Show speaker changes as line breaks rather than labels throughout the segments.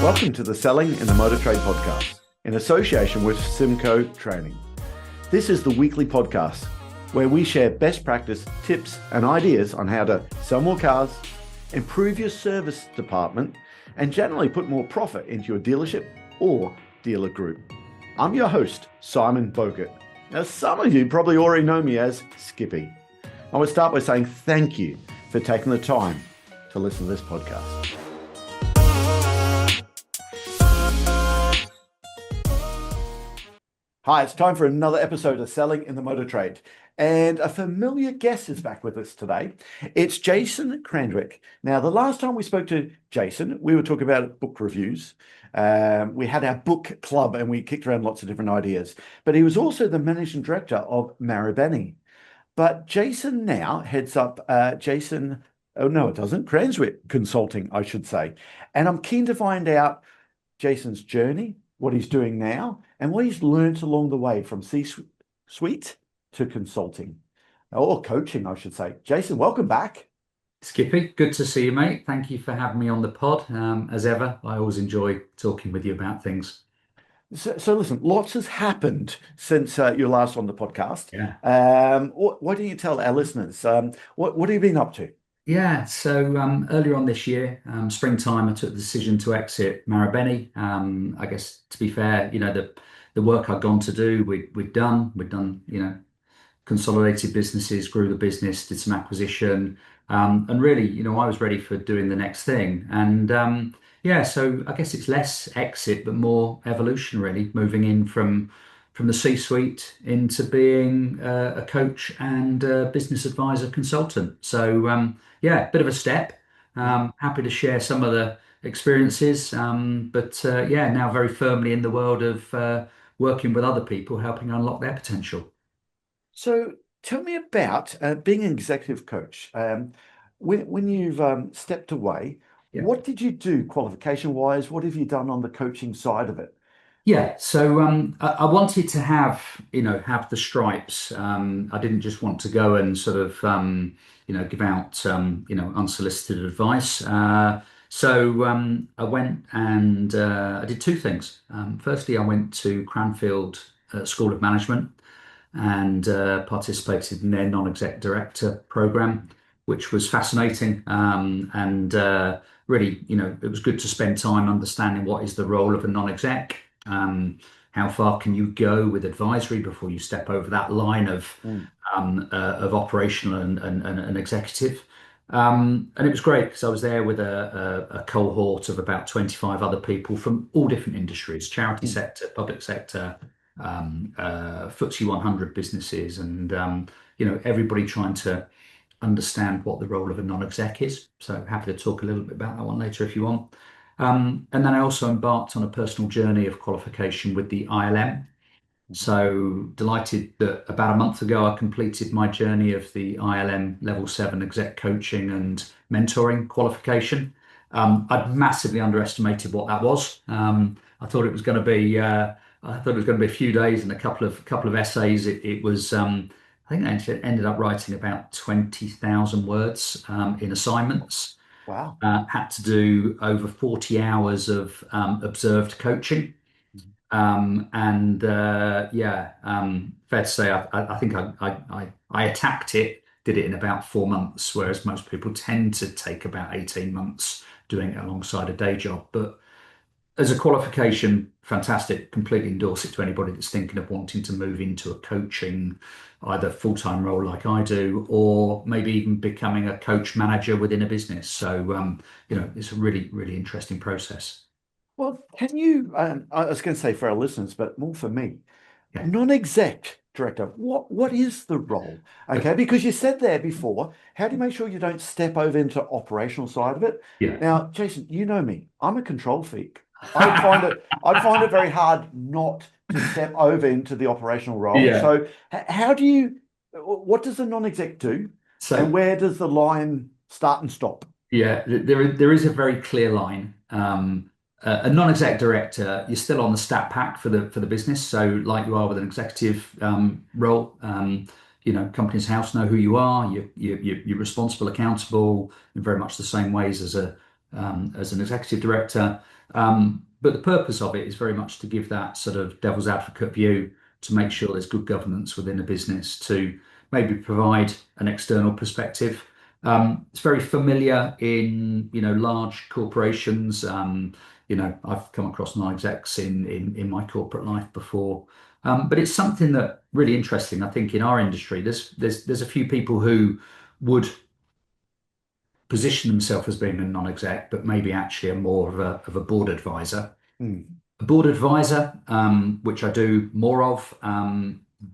Welcome to the Selling in the Motor Trade podcast, in association with Simco Training. This is the weekly podcast where we share best practice, tips and ideas on how to sell more cars, improve your service department, and generally put more profit into your dealership or dealer group. I'm your host, Simon Bowkett. Now, some of you probably already know me as Skippy. I want to start by saying thank you for taking the time to listen to this podcast. Hi, it's time for another episode of Selling in the Motor Trade. And a familiar guest is back with us today. It's Jason Cranswick. Now, the last time we spoke to Jason, we were talking about book reviews. We had our book club and we kicked around lots of different ideas. But he was also the managing director of Maribeni. But Jason now heads up Cranswick Consulting, I should say. And I'm keen to find out Jason's journey, what he's doing now, and what he's learned along the way from C-suite to consulting, or coaching, I should say. Jason, welcome back.
Skippy, good to see you, mate. Thank you for having me on the pod. As ever, I always enjoy talking with you about things.
So listen, lots has happened since you're last on the podcast.
Yeah.
Why don't you tell our listeners, what have you been up to?
Yeah, so earlier on this year, springtime, I took the decision to exit Maribeni. I guess, to be fair, the work I'd gone to do, we'd done, consolidated businesses, grew the business, did some acquisition, and really, I was ready for doing the next thing. And so I guess it's less exit, but more evolution, really, moving in from the C-suite into being a coach and a business advisor consultant. So bit of a step. Happy to share some of the experiences, but now very firmly in the world of working with other people, helping unlock their potential.
So tell me about being an executive coach. When you've stepped away, what did you do qualification-wise? What have you done on the coaching side of it?
Yeah, so I wanted to have the stripes. I didn't just want to go and sort of give out unsolicited advice. So I went and I did two things. Firstly, I went to Cranfield School of Management and participated in their non-exec director program, which was fascinating. And really, it was good to spend time understanding what is the role of a non-exec. How far can you go with advisory before you step over that line of operational and executive? And it was great because I was there with a cohort of about 25 other people from all different industries: charity sector, public sector, FTSE 100 businesses, and everybody trying to understand what the role of a non-exec is. So happy to talk a little bit about that one later if you want. And then I also embarked on a personal journey of qualification with the ILM. So delighted that about a month ago I completed my journey of the ILM Level 7 exec coaching and mentoring qualification. I'd massively underestimated what that was. I thought it was going to be a few days and a couple of essays. It was I think I ended up writing about 20,000 words in assignments.
Wow.
Had to do over 40 hours of observed coaching. Fair to say, I think I attacked it, did it in about 4 months, whereas most people tend to take about 18 months doing it alongside a day job. But as a qualification, fantastic, completely endorse it to anybody that's thinking of wanting to move into a coaching, either full-time role like I do, or maybe even becoming a coach manager within a business. So, it's a really, really interesting process.
Well, can you, I was going to say for our listeners, but more for me,
Yeah.
non-exec director, what is the role? Okay, because you said there before, how do you make sure you don't step over into operational side of it?
Yeah.
Now, Jason, you know me, I'm a control freak. I'd find it very hard not to step over into the operational role.
Yeah.
So what does a non-exec do? And where does the line start and stop?
Yeah, there is a very clear line. A non-exec director, you're still on the stat pack for the business. So like you are with an executive role, Companies House know who you are. You're responsible, accountable in very much the same ways as a as an executive director. But the purpose of it is very much to give that sort of devil's advocate view, to make sure there's good governance within a business, to maybe provide an external perspective. It's very familiar in large corporations. I've come across non-execs in my corporate life before. But it's something that really interesting. I think in our industry, there's a few people who would position themselves as being a non-exec, but maybe actually are more of a board advisor.
Mm.
A board advisor, which I do more of,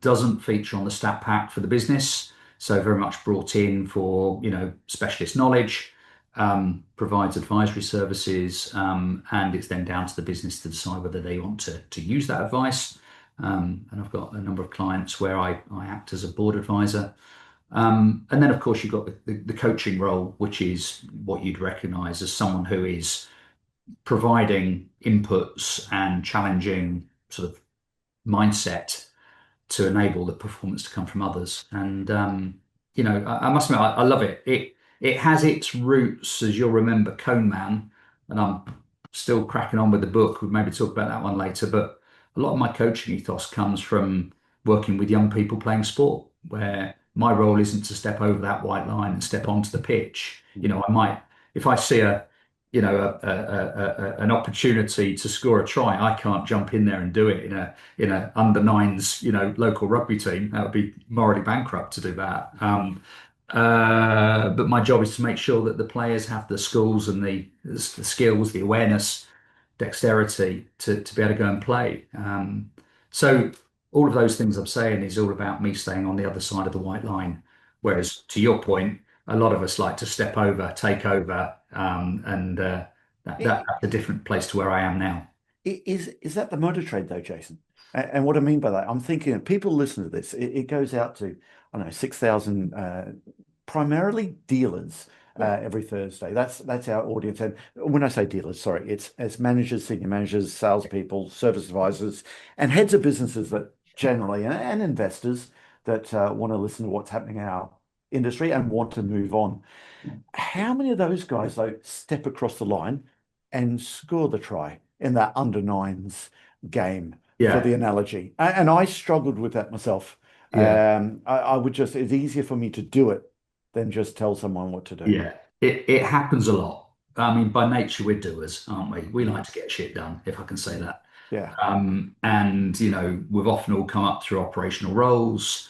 doesn't feature on the stat pack for the business. So very much brought in for specialist knowledge, provides advisory services, and it's then down to the business to decide whether they want to use that advice. And I've got a number of clients where I act as a board advisor. And then, of course, you've got the coaching role, which is what you'd recognize as someone who is providing inputs and challenging sort of mindset to enable the performance to come from others. And I must admit, I love it. It has its roots, as you'll remember, Cone Man, and I'm still cracking on with the book. We'll maybe talk about that one later. But a lot of my coaching ethos comes from working with young people playing sport, where my role isn't to step over that white line and step onto the pitch. I might, if I see an opportunity to score a try, I can't jump in there and do it in a under nines, local rugby team. That would be morally bankrupt to do that. But my job is to make sure that the players have the skills and the skills, the awareness, dexterity to be able to go and play. So all of those things I'm saying is all about me staying on the other side of the white line. Whereas to your point, a lot of us like to step over, take over, and that's a different place to where I am now.
Is that the motor trade though, Jason? And what I mean by that, I'm thinking people listen to this. It goes out to, I don't know, 6,000 primarily dealers every Thursday. That's our audience. And when I say dealers, sorry, it's managers, senior managers, salespeople, service advisors, and heads of businesses that generally, and investors that want to listen to what's happening in our industry and want to move on. How many of those guys, though, step across the line and score the try in that under nines game, for the analogy? And I struggled with that myself. I would just, it's easier for me to do it than just tell someone what to do.
Yeah, it happens a lot. I mean, by nature, we're doers, aren't we? We like to get shit done, if I can say that.
Yeah.
And we've often all come up through operational roles.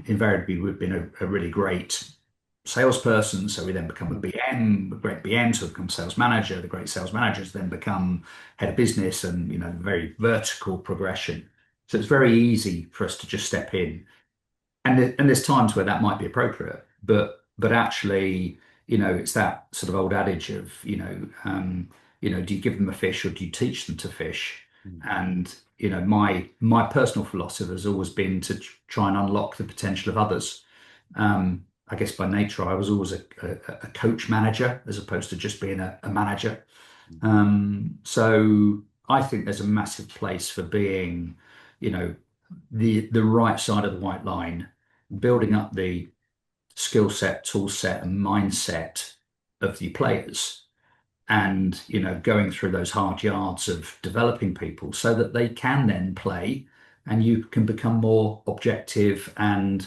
Invariably, we've been a really great salesperson, so we then become a BM, a great BM, so become sales manager. The great sales managers then become head of business, and very vertical progression. So it's very easy for us to just step in, and there's times where that might be appropriate, but actually, it's that sort of old adage of do you give them a fish or do you teach them to fish? And my personal philosophy has always been to try and unlock the potential of others. I guess by nature, I was always a coach manager as opposed to just being a manager. So I think there's a massive place for being, the right side of the white line, building up the skill set, tool set, and mindset of the players, and going through those hard yards of developing people so that they can then play, and you can become more objective and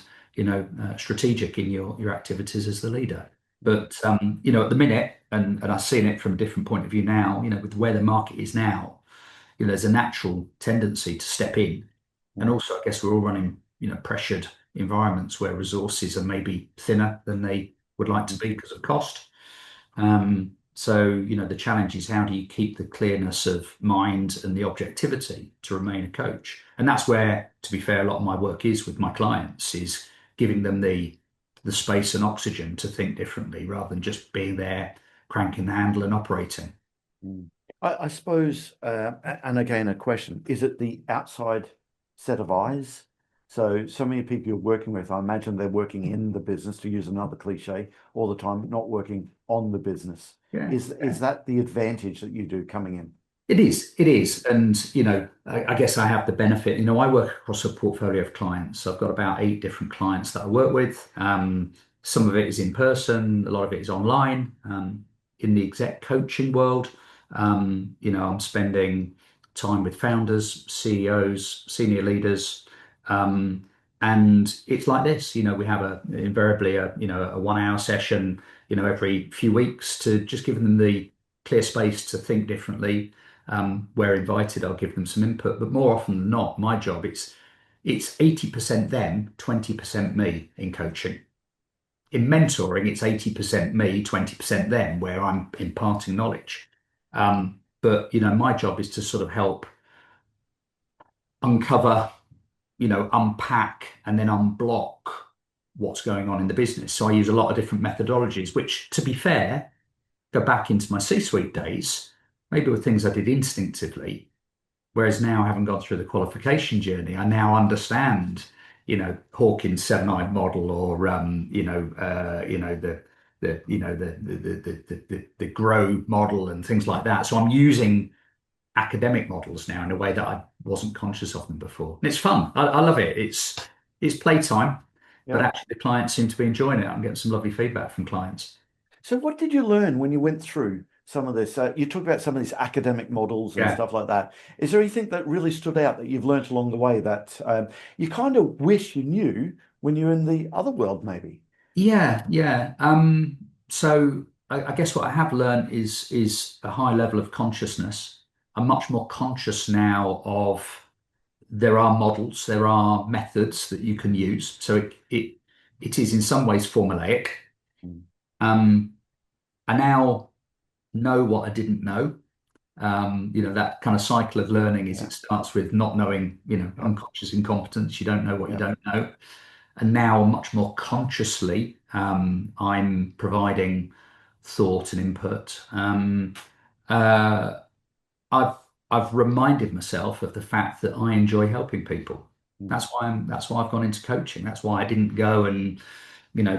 strategic in your activities as the leader. But at the minute, and I've seen it from a different point of view now, with where the market is now, there's a natural tendency to step in. And also, I guess we're all running pressured environments where resources are maybe thinner than they would like to be because of cost. So the challenge is, how do you keep the clearness of mind and the objectivity to remain a coach? And that's where, to be fair, a lot of my work is with my clients, is giving them the space and oxygen to think differently rather than just being there, cranking the handle and operating.
I suppose, and again, a question, is it the outside set of eyes? So many people you're working with, I imagine they're working in the business, to use another cliche, all the time, not working on the business. Is that the advantage that you do coming in?
It is. And, I guess I have the benefit, I work across a portfolio of clients. So I've got about 8 different clients that I work with. Some of it is in person, a lot of it is online. in the exec coaching world. I'm spending time with founders, CEOs, senior leaders, um, and it's like this. We have invariably a 1 hour session, every few weeks to just give them the clear space to think differently. Where invited, I'll give them some input, but more often than not, my job it's 80% them, 20% me in coaching. In mentoring, it's 80% me, 20% them, where I'm imparting knowledge. But my job is to sort of help uncover, unpack and then unblock what's going on in the business. So I use a lot of different methodologies, which, to be fair, go back into my C-suite days, maybe with things I did instinctively. Whereas now, having gone through the qualification journey, I now understand, Hawkins' seven-eyed model, or the grow model and things like that. So I'm using academic models now in a way that I wasn't conscious of them before. And it's fun. I love it. It's playtime, but
Yeah.
actually the clients seem to be enjoying it. I'm getting some lovely feedback from clients.
So what did you learn when you went through some of this? You talked about some of these academic models and
Yeah.
stuff like that. Is there anything that really stood out that you've learned along the way that you kind of wish you knew when you're in the other world, maybe?
Yeah, yeah. So I guess what I have learned is a high level of consciousness. I'm much more conscious now of there are models, there are methods that you can use. So it is in some ways formulaic.
Mm.
Um, I now know what I didn't know. That kind of cycle of learning is
Yeah,
it starts with not knowing,
yeah,
unconscious incompetence. You don't know what you
yeah.
don't know. And now much more consciously, I'm providing thought and input. Uh, I've I've reminded myself of the fact that I enjoy helping people.
Mm.
That's why I've gone into coaching. That's why I didn't go and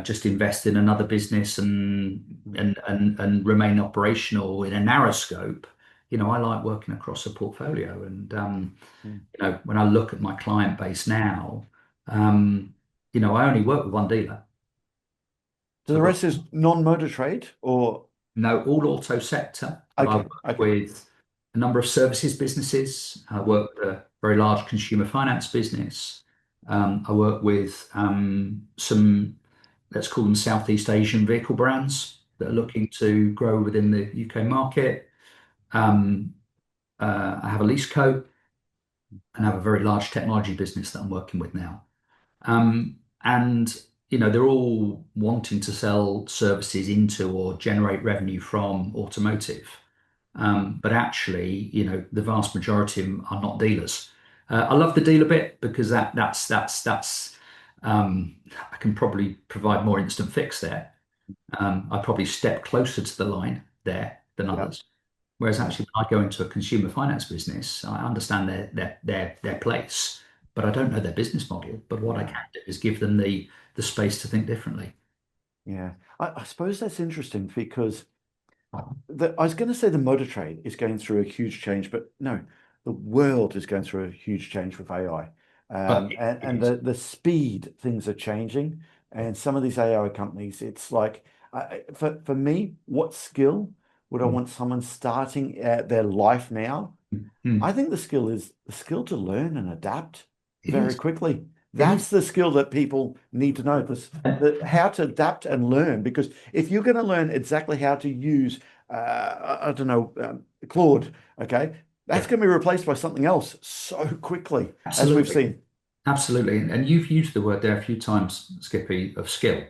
just invest in another business and
Mm.
and remain operational in a narrow scope. I like working across a portfolio, and
Mm.
when I look at my client base now, I only work with one dealer.
So
So
the
I've got
rest is non-motor trade or
no all auto sector, but I
okay,
work
okay.
with a number of services businesses. I work with a very large consumer finance business. I work with some, let's call them Southeast Asian vehicle brands that are
Mhm.
looking to grow within the UK market. Um, I have a lease co and have a very large technology business that I'm working with now. And they're all wanting to sell services into or generate revenue from automotive. But actually, the vast majority of them are not dealers. I love the dealer bit because that's I can probably provide more instant fix there. I probably step closer to the line there than
Yeah,
others. Whereas
yeah,
actually, when I go into a consumer finance business, I understand their place, but I don't know their business model. But what I
yeah,
can do is give them the space to think differently.
yeah. I suppose that's interesting because I was going to say the motor trade is going through a huge change, but no, the world is going through a huge change with AI.
But
And the speed things are changing. And some of these AI companies, it's like, for me, what skill would I
mm,
want someone starting their life now?
mm,
I think the skill is the skill to learn and adapt
it
very
is.
quickly.
It is.
That's the skill that people need to know, how to adapt and learn. Because if you're going to learn exactly how to use, I don't know, Claude, okay, that's
Yeah,
going to be replaced by something else so quickly, as we've
absolutely.
seen.
Absolutely. And you've used the word there a few times, Skippy, of skill.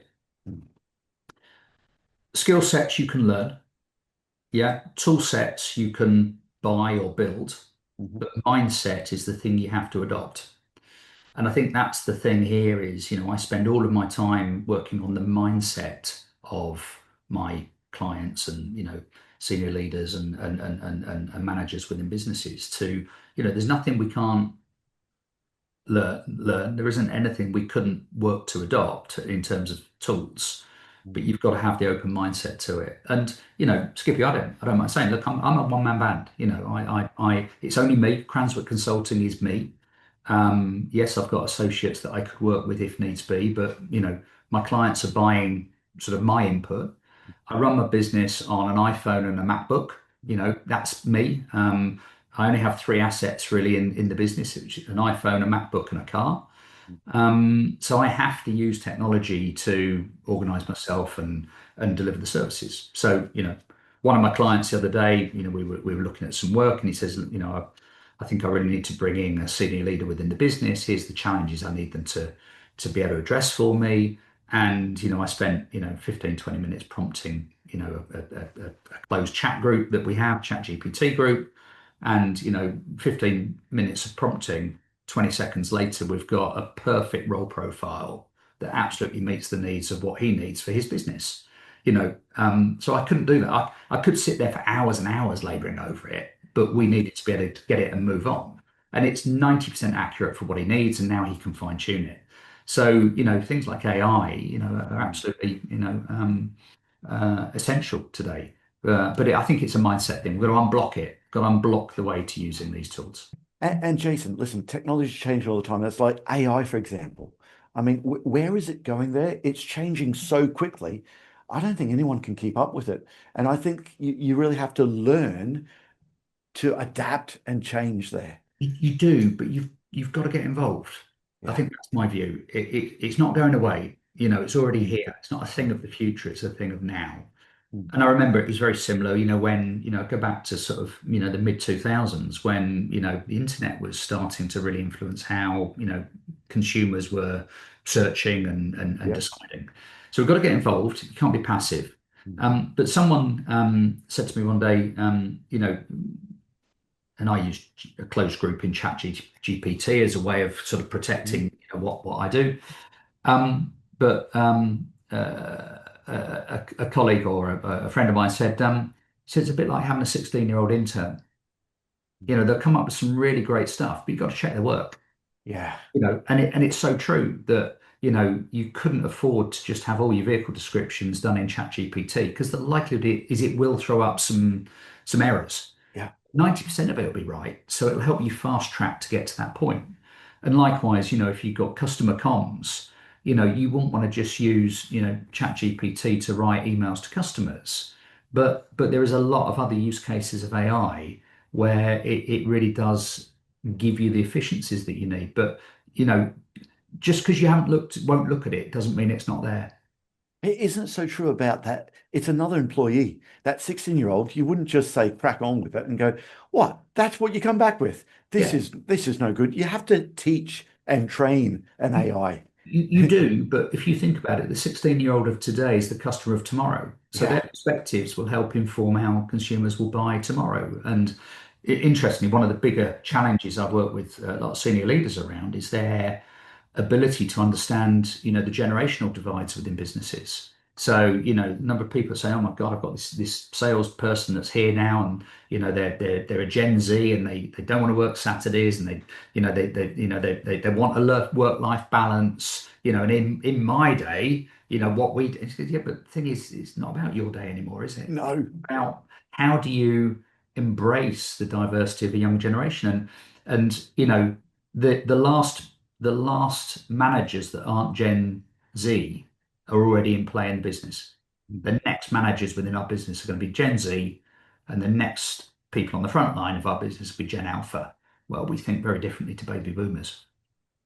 Skill sets you can learn. Yeah. Tool sets you can buy or build.
Mhm.
But mindset is the thing you have to adopt. And I think that's the thing here is, I spend all of my time working on the mindset of my clients and, senior leaders and managers within businesses to, there's nothing we can't learn. There isn't anything we couldn't work to adopt in terms of tools, but you've got to have the open mindset to it. And Skippy, I don't mind saying, look, I'm a one man band. It's only me. Cranswick Consulting is me. Yes, I've got associates that I could work with if needs be, but my clients are buying sort of my input. I run my business on an iPhone and a MacBook. That's me. I only have three assets really in the business, which is an iPhone, a MacBook, and a car. So I have to use technology to organize myself and deliver the services. So, one of my clients the other day, we were looking at some work, and he says, I think I really need to bring in a senior leader within the business. Here's the challenges I need them to be able to address for me. And, I spent, 15, 20 minutes prompting, a closed chat group that we have, Chat GPT group. And, 15 minutes of prompting, 20 seconds later, we've got a perfect role profile that absolutely meets the needs of what he needs for his business. So I couldn't do that. I could sit there for hours and hours laboring over it, but we needed to be able to get it and move on. And it's 90% accurate for what he needs, and now he can fine tune it. So, things like AI, are absolutely, essential today. But I think it's a mindset thing. We've got to unblock it, got to unblock the way to using these tools.
And Jason, listen, technology changes all the time. That's like AI, for example. I mean, where is it going there? It's changing so quickly. I don't think anyone can keep up with it. And I think you really have to learn to adapt and change there.
You do, but you've got to get involved. I
Yeah.
think that's my view. It's not going away. It's already
Mm,
here. It's not a thing of the future. It's a thing of now.
mm.
And I remember it was very similar, when, go back to sort of, the mid 2000s when, the internet was starting to really influence how, consumers were searching and
Yeah.
deciding. So we've got to get involved. You can't be passive.
Mm,
But someone said to me one day, and I use a closed group in GPT as a way of sort of
mm.
protecting what I do. But a colleague or a friend of mine said it's a bit like having a 16-year-old intern. They'll come up with some really great stuff, but you've got to check their work.
Yeah.
And it's so true that you couldn't afford to just have all your vehicle descriptions done in ChatGPT because the likelihood is it will throw up some errors.
Yeah.
90% of it will be right, so it'll help you fast track to get to that point. And likewise, if you've got customer comms, you wouldn't want to just use, ChatGPT to write emails to customers. But there is a lot of other use cases of AI where it really does give you the efficiencies that you need. But, just because you won't look at it doesn't mean it's not there.
It isn't so true about that. It's another employee. That 16-year-old, you wouldn't just say crack on with it and go, what? That's what you come back with. This
Yeah.
is no good. You have to teach and train an AI.
You do, but if you think about it, the 16-year-old of today is the customer of tomorrow. So their
Yeah.
perspectives will help inform how consumers will buy tomorrow. And interestingly, one of the bigger challenges I've worked with a lot of senior leaders around is their ability to understand, the generational divides within businesses. So, a number of people say, "Oh my God, I've got this salesperson that's here now, and they're a Gen Z, and they don't want to work Saturdays, and they want a work-life balance, and in my day, what we do." Yeah, but the thing is, it's not about your day anymore, is it?
No.
About how do you embrace the diversity of the young generation, and the last managers that aren't Gen Z are already in play in the business. The next managers within our business are going to be Gen Z, and the next people on the front line of our business will be Gen Alpha. Well, we think very differently to baby boomers.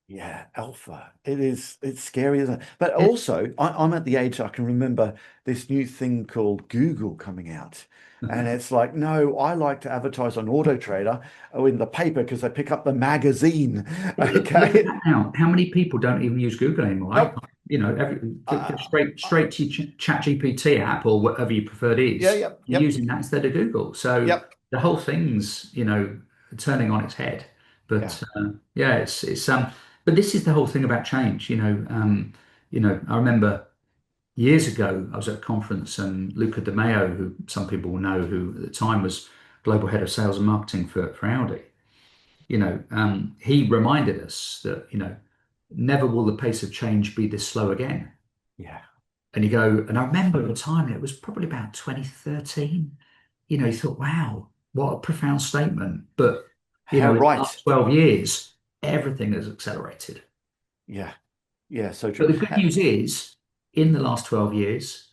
Yeah, alpha. It's scary, isn't it? But
Yeah.
also, I'm at the age I can remember this new thing called Google coming out. And it's like, no, I like to advertise on Auto Trader or in the paper because they pick up the magazine.
Look at
Okay.
that now. How many people don't even use Google anymore?
Nope.
Go
Uh,
straight to your Chat GPT app or whatever your preferred
yeah,
is.
yep,
You're
yep,
using that instead of Google. So
yep.
the whole thing's, turning on its head.
Yeah.
But yeah, but this is the whole thing about change. I remember years ago I was at a conference and Luca De Meo, who some people will know, who at the time was global head of sales and marketing for Audi. He reminded us that, never will the pace of change be this slow again.
Yeah.
And I remember at the time, it was probably about 2013, you thought, wow, what a profound statement. But,
How
in the
right.
last 12 years, everything has accelerated.
Yeah. Yeah, so
But
true.
the good news is, in the last 12 years,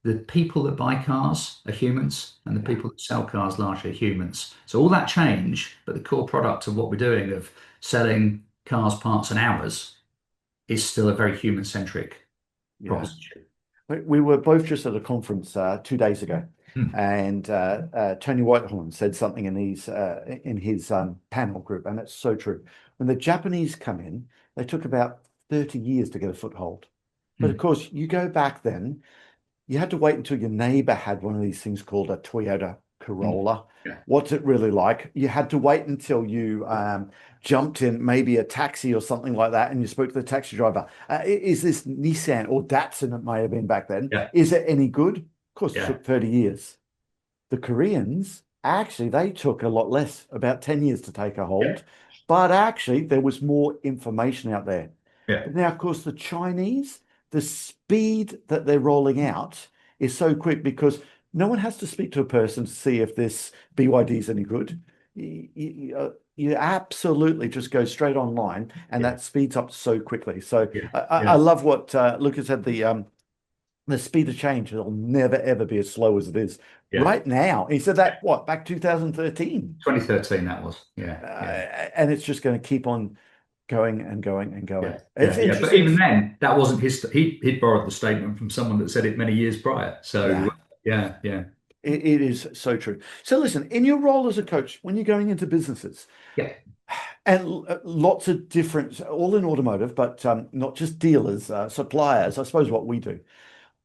the people that buy cars are humans, and the
Yeah.
people that sell cars largely are humans. So all that change, but the core product of what we're doing of selling cars, parts, and hours is still a very human-centric
Yeah.
proposition.
We were both just at a conference 2 days ago,
Hmm.
and Tony Whitehorn said something in his panel group, and it's so true. When the Japanese come in, they took about 30 years to get a foothold. But of
Hmm.
course, you go back then, you had to wait until your neighbor had one of these things called a Toyota
Hmm.
Corolla.
Yeah.
What's it really like? You had to wait until you jumped in maybe a taxi or something like that, and you spoke to the taxi driver. Is this Nissan or Datsun? It may have been back then.
Yeah.
Is it any good? Of course, it
Yeah.
took 30 years. The Koreans, actually, they took a lot less, about 10 years to take a
Yeah.
hold. But actually, there was more information out there.
Yeah.
But now, of course, the Chinese, the speed that they're rolling out is so quick because no one has to speak to a person to see if this BYD is any good. You absolutely just go straight online, and
Yeah.
that speeds up so quickly. So
Yeah.
I
Yeah.
love what Lucas said. The speed of change, it'll never ever be as slow as it is
Yeah.
right now. He said that what back 2013,
2013, that was. Yeah. Yeah.
and it's just going to keep on going and going and going.
Yeah,
It's
yeah, yeah. But
interesting.
even then, that wasn't his. He'd borrowed the statement from someone that said it many years prior. So
Yeah,
yeah, yeah,
it is so true. So listen, in your role as a coach, when you're going into businesses
yeah,
and lots of different, all in automotive, but not just dealers, suppliers, I suppose what we do.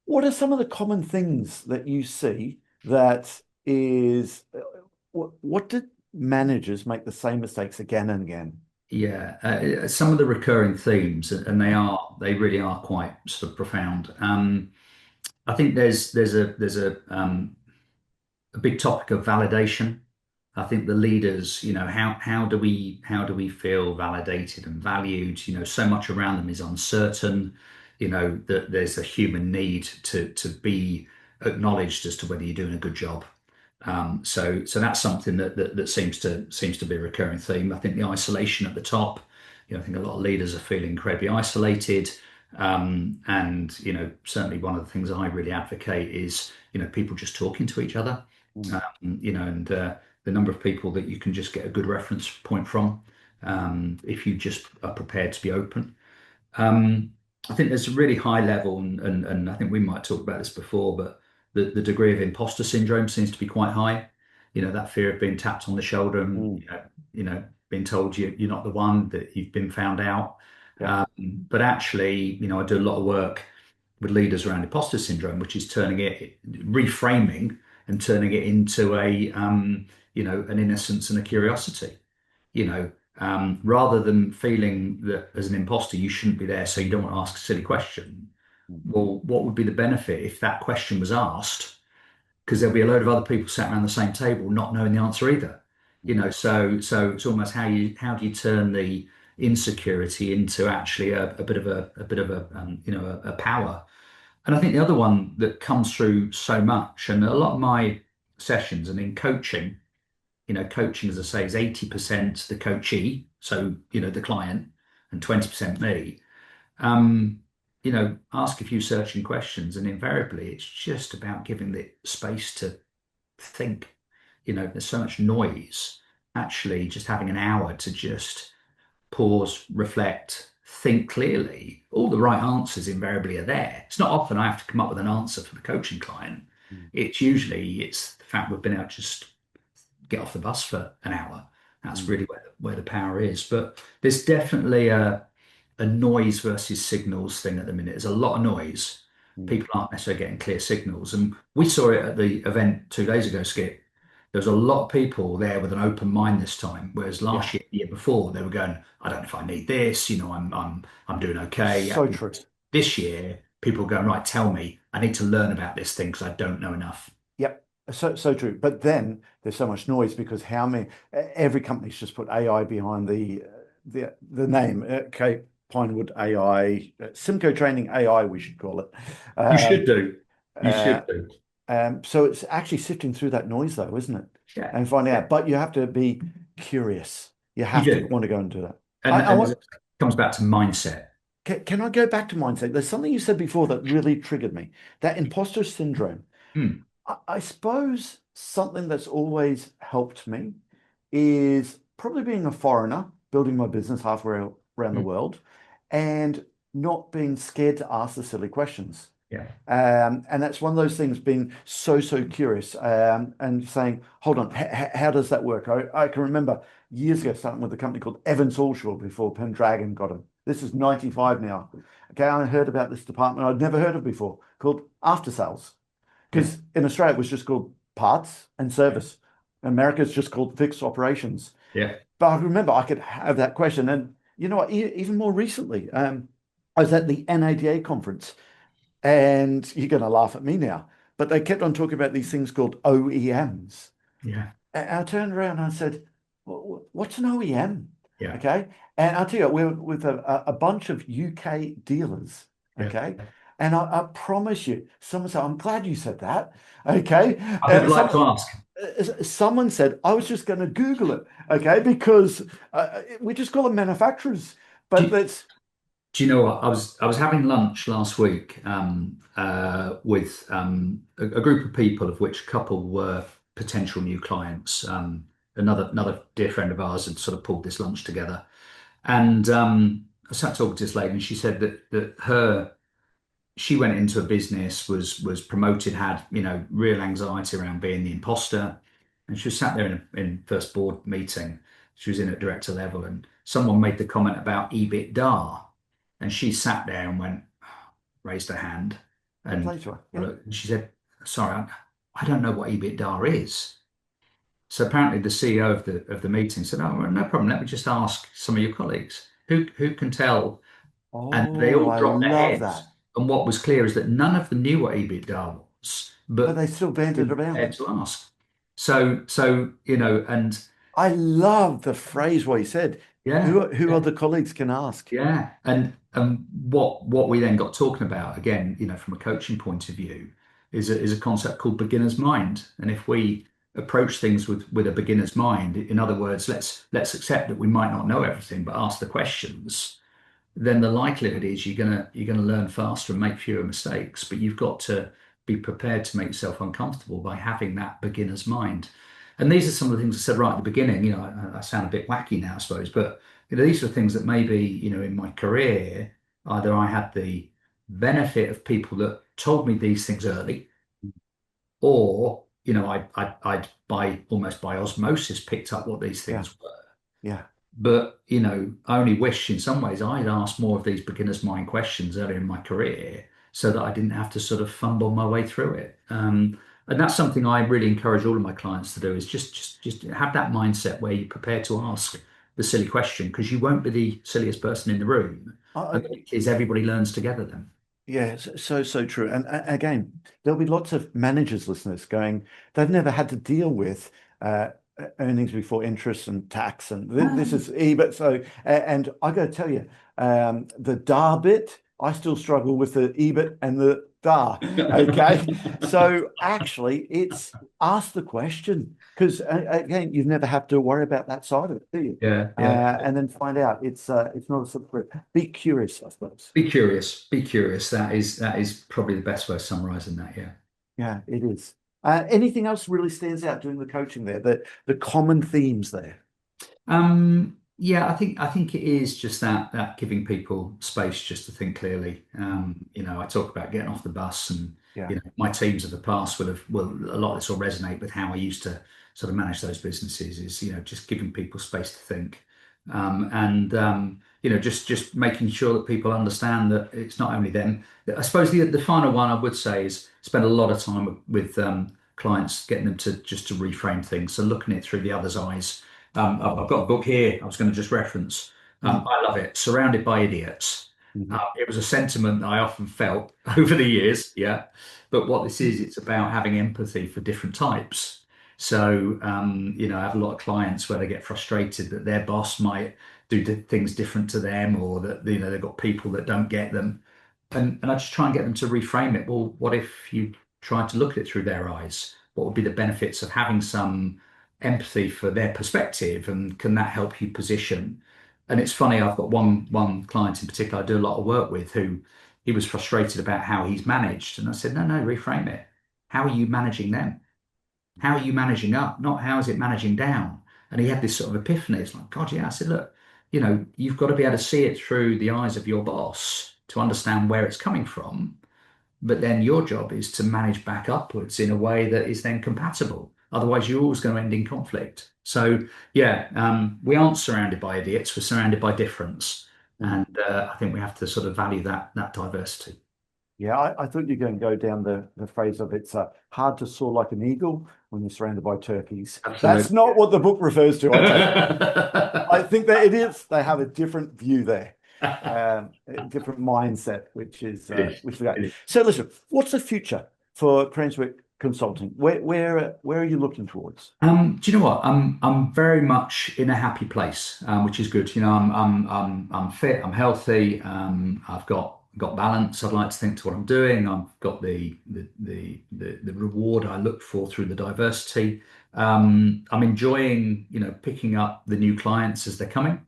What are some of the common things that you see that is, what did managers make the same mistakes again and again?
yeah. Some of the recurring themes, and they really are quite sort of profound. I think there's a big topic of validation. I think the leaders, how do we feel validated and valued? So much around them is uncertain. That there's a human need to be acknowledged as to whether you're doing a good job. So that's something that seems to be a recurring theme. I think the isolation at the top. I think a lot of leaders are feeling incredibly isolated. And certainly one of the things I really advocate is people just talking to each other.
Mm,
And the number of people that you can just get a good reference point from, if you just are prepared to be open. Um, I think there's a really high level, and I think we might talk about this before, but the degree of imposter syndrome seems to be quite high. That fear of being tapped on the shoulder and
mm,
being told you're not the one, that you've been found out.
yeah.
But actually, I do a lot of work with leaders around imposter syndrome, which is reframing and turning it into an innocence and a curiosity. Rather than feeling that as an imposter you shouldn't be there, so you don't want to ask a silly question.
Mm,
Well, what would be the benefit if that question was asked? Because there'll be a load of other people sat around the same table not knowing the answer either.
mm,
So it's almost how do you turn the insecurity into actually a power. And I think the other one that comes through so much, and a lot of my sessions and in coaching, as I say, is 80% the coachee, so the client, and 20% me. Ask a few searching questions, and invariably it's just about giving the space to think. There's so much noise. Actually, just having an hour to just pause, reflect, think clearly. All the right answers invariably are there. It's not often I have to come up with an answer for the coaching client.
mm,
It's the fact we've been able to just get off the bus for an hour. That's
mm,
really where the power is. But there's definitely a noise versus signals thing at the minute. There's a lot of noise.
mm.
People aren't necessarily getting clear signals. And we saw it at the event 2 days ago, Skip. There was a lot of people there with an open mind this time, whereas
Yeah,
last year, the year before, they were going, I don't know if I need this, I'm doing okay.
so true.
This year, people are going, right, tell me, I need to learn about this thing because I don't know enough.
Yep, so true. But then there's so much noise because how many every company's just put AI behind the name. Okay, Pinewood AI, Simco Training AI, we should call it.
You should
Um,
do. You
uh,
should do.
so it's actually sifting through that noise, though, isn't it?
Yeah.
And finding out. But you have to be curious. You
You
have to
do.
want to go and do that.
And,
I
and
want.
it comes back to mindset.
can I go back to mindset? There's something you said before that really triggered me. That imposter syndrome.
Hmm.
I suppose something that's always helped me is probably being a foreigner, building my business halfway around the
Hmm.
world, and not being scared to ask the silly questions.
Yeah.
And that's one of those things, being so curious, and saying, hold on, how does that work? I can remember years ago starting with a company called Evans Allshaw before Pendragon got him. This is 95 now. Okay, I heard about this department I'd never heard of before called after sales.
Yeah.
Because in Australia, it was just called parts and service. America's just called fixed operations.
Yeah.
But I remember I could have that question. And you know what? Even more recently, I was at the NADA conference, and you're going to laugh at me now, but they kept on talking about these things called OEMs.
Yeah.
And I turned around and I said, What's an OEM?"
Yeah.
Okay. And I'll tell you, we're with a bunch of UK dealers.
Yeah.
Okay. And I promise you, someone said, I'm glad you said that. Okay.
I would like to ask.
Someone said, I was just going to Google it. Okay. Because we just call them manufacturers.
Do
But
you,
that's,
do you know what? I was having lunch last week with a group of people, of which a couple were potential new clients. Another dear friend of ours had sort of pulled this lunch together, and I sat talking to this lady, and she said that she went into a business, was promoted, had real anxiety around being the imposter, and she was sat there in first board meeting. She was in at director level, and someone made the comment about EBITDA, and she sat there and raised her hand,
I
and
played to her. Yeah.
look, and she said, "Sorry, I don't know what EBITDA is." So apparently the CEO of the meeting said, "Oh, well, no problem. Let me just ask some of your colleagues who can tell." And they
Oh,
all
I
dropped their
love that.
heads. And what was clear is that none of them knew what EBITDA was,
But
but
they still
they
bantered
were
around
prepared
it.
to ask. So and
I love the phrase what he said.
yeah,
Who
yeah,
other colleagues can ask?
yeah. And what we then got talking about again, from a coaching point of view, is a concept called beginner's mind. And if we approach things with a beginner's mind, in other words, let's accept that we might not know everything, but ask the questions, then the likelihood is you're gonna learn faster and make fewer mistakes. But you've got to be prepared to make yourself uncomfortable by having that beginner's mind. And these are some of the things I said right at the beginning. I sound a bit wacky now, I suppose, but these are things that maybe in my career, either I had the benefit of people that told me these things early, or I'd by almost by osmosis picked up what these
Yeah,
things were.
yeah.
But, I only wish in some ways I'd asked more of these beginner's mind questions earlier in my career so that I didn't have to sort of fumble my way through it. And that's something I really encourage all of my clients to do, is just have that mindset where you're prepared to ask the silly question, because you won't be the silliest person in the room.
I,
And the is everybody learns together then.
Yeah, so true. And again, there'll be lots of managers, listeners, going, they've never had to deal with earnings before interest and tax, and this is EBIT. So, and I got to tell you, the DAR bit, I still struggle with the EBIT and the DAR. Okay, so actually, it's ask the question, because again, you've never have to worry about that side of it, do you?
Yeah, yeah.
And then find out it's not a separate. Be curious, I suppose.
Be curious. Be curious. That is probably the best way of summarizing that. Yeah.
Yeah, it is. Anything else really stands out doing the coaching there? The common themes there.
Yeah, I think it is just that giving people space just to think clearly. I talk about getting off the bus, and
Yeah.
my teams of the past will a lot of this will resonate with how I used to sort of manage those businesses. Is just giving people space to think, and just making sure that people understand that it's not only them. I suppose the final one I would say is spend a lot of time with clients, getting them to reframe things, so looking at it through the other's eyes. I've got a book here I was going to just reference.
Mhm.
I love it. Surrounded by Idiots.
Mhm.
It was a sentiment that I often felt over the years. Yeah. But what this is, it's about having empathy for different types. So, I have a lot of clients where they get frustrated that their boss might do things different to them, or that, they've got people that don't get them. And I just try and get them to reframe it. Well, what if you tried to look at it through their eyes? What would be the benefits of having some empathy for their perspective, and can that help you position? And it's funny, I've got one client in particular I do a lot of work with who he was frustrated about how he's managed. And I said, no, reframe it. How are you managing them? How are you managing up? Not how is it managing down? And he had this sort of epiphany. It's like, God, yeah. I said, look, you've got to be able to see it through the eyes of your boss to understand where it's coming from. But then your job is to manage back upwards in a way that is then compatible. Otherwise, you're always going to end in conflict. So, yeah, we aren't surrounded by idiots. We're surrounded by difference. And I think we have to sort of value that diversity.
Yeah, I thought you were going to go down the phrase of it's hard to soar like an eagle when you're surrounded by turkeys.
Absolutely.
That's not what the book refers to, I take it. I think that it is. They have a different view there, a different mindset, which is great. So listen, what's the future for Cranswick Consulting? Where are you looking towards?
Do you know what? I'm very much in a happy place, which is good. I'm fit, I'm healthy, I've got balance. I'd like to think to what I'm doing. I've got the reward I look for through the diversity. I'm enjoying, picking up the new clients as they're coming.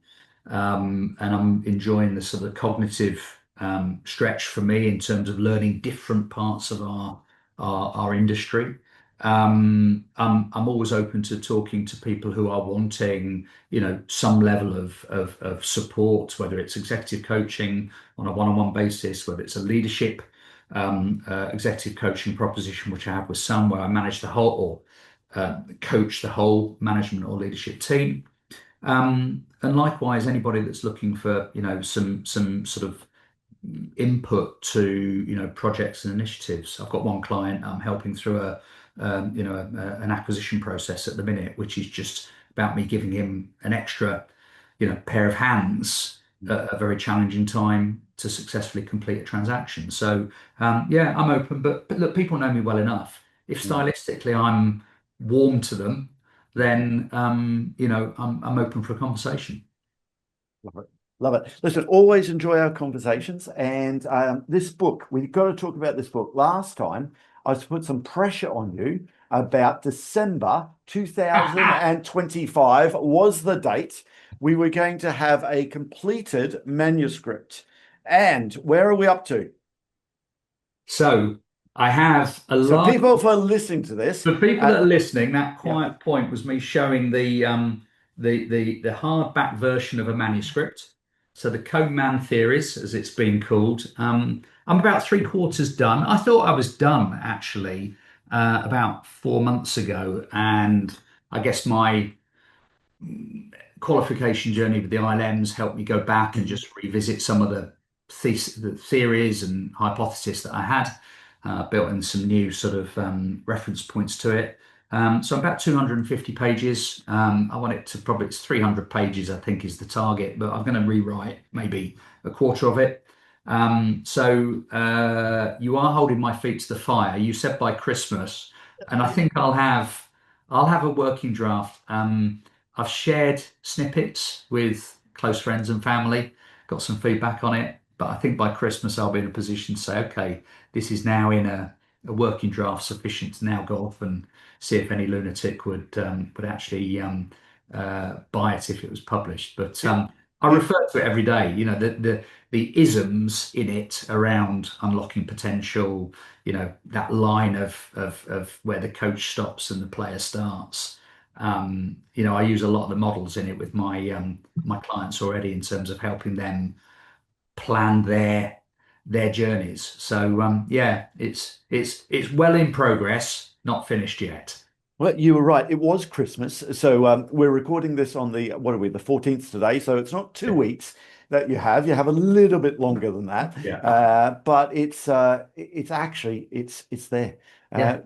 And I'm enjoying the sort of cognitive stretch for me in terms of learning different parts of our industry. I'm always open to talking to people who are wanting, some level of support, whether it's executive coaching on a one-on-one basis, whether it's a leadership executive coaching proposition, which I have with some, where I manage the whole or coach the whole management or leadership team. And likewise, anybody that's looking for, some sort of input to, projects and initiatives. I've got one client I'm helping through an acquisition process at the minute, which is just about me giving him an extra, pair of hands at a very challenging time to successfully complete a transaction. So, yeah, I'm open, but look, people know me well enough. If stylistically I'm warm to them, then I'm open for a conversation.
Love it. Love it. Listen, always enjoy our conversations. And this book, we've got to talk about this book. Last time, I was to put some pressure on you about December 2025 was the date. We were going to have a completed manuscript. And where are we up to?
So I have a
So
large.
people for listening to this,
For people that are listening, that quiet point was me showing the hardback version of a manuscript. So the Coleman theories, as it's been called. I'm about three-quarters done. I thought I was done actually about 4 months ago, and I guess my qualification journey with the ILMs helped me go back and just revisit some of the theories and hypotheses that I had, built in some new sort of reference points to it. So about 250 pages. I want it to probably, it's 300 pages, I think is the target, but I'm going to rewrite maybe a quarter of it. So you are holding my feet to the fire. You said by Christmas, and I think I'll have a working draft. I've shared snippets with close friends and family, got some feedback on it, but I think by Christmas I'll be in a position to say, okay, this is now in a working draft sufficient to now go off and see if any lunatic would actually buy it if it was published. But I refer to it every day. The isms in it around unlocking potential. That line of where the coach stops and the player starts. I use a lot of the models in it with my clients already in terms of helping them plan their journeys. So yeah, it's well in progress, not finished yet.
Well, you were right. It was Christmas. So we're recording this on what are we, the 14th today. So it's not 2 weeks that you have. You have a little bit longer than that.
Yeah.
But it's actually it's there.
Yeah.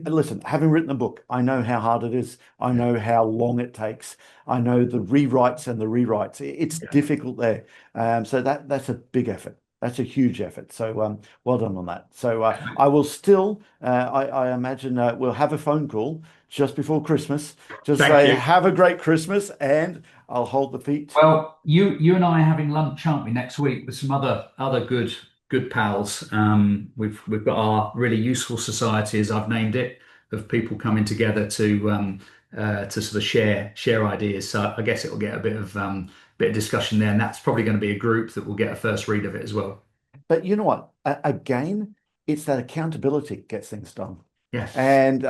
Listen, having written a book, I know how hard it is. I know how long it takes. I know the rewrites and the rewrites. It's difficult there. So that's a big effort. That's a huge effort. So well done on that. So I will still, I imagine we'll have a phone call just before Christmas. Just
Thank
say,
you.
have a great Christmas, and I'll hold the feet.
Well, you and I are having lunch, aren't we, next week with some other good pals. We've got our really useful society, as I've named it, of people coming together to to sort of share ideas. So I guess it will get a bit of discussion there, and that's probably going to be a group that will get a first read of it as well.
But you know what? Again, it's that accountability gets things done.
Yes.
And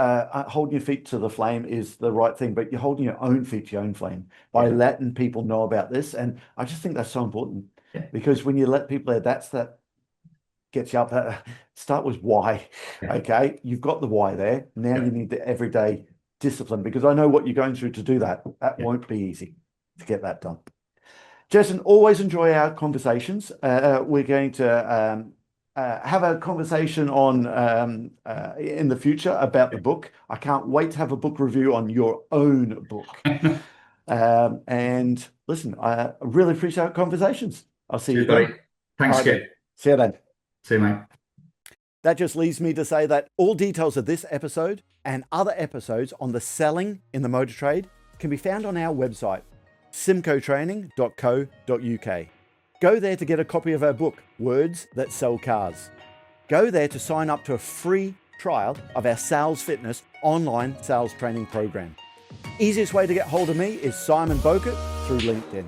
holding your feet to the flame is the right thing, but you're holding your own feet to your own flame by letting people know about this. And I just think that's so important because when you let people know, that gets you up. Start with why. Okay. You've got the why there. Now you need the everyday discipline, because I know what you're going through to do that. That won't be easy to get that done. Jason, always enjoy our conversations. We're going to have a conversation on in the future about the book. I can't wait to have a book review on your own book. And listen, I really appreciate conversations. I'll see you then.
Thanks, Skip.
See you then.
See you, mate.
That just leaves me to say that all details of this episode and other episodes on the selling in the motor trade can be found on our website, simcotraining.co.uk. Go there to get a copy of our book, Words That Sell Cars. Go there to sign up to a free trial of our Sales Fitness online sales training program. Easiest way to get hold of me is Simon Bowkett through LinkedIn.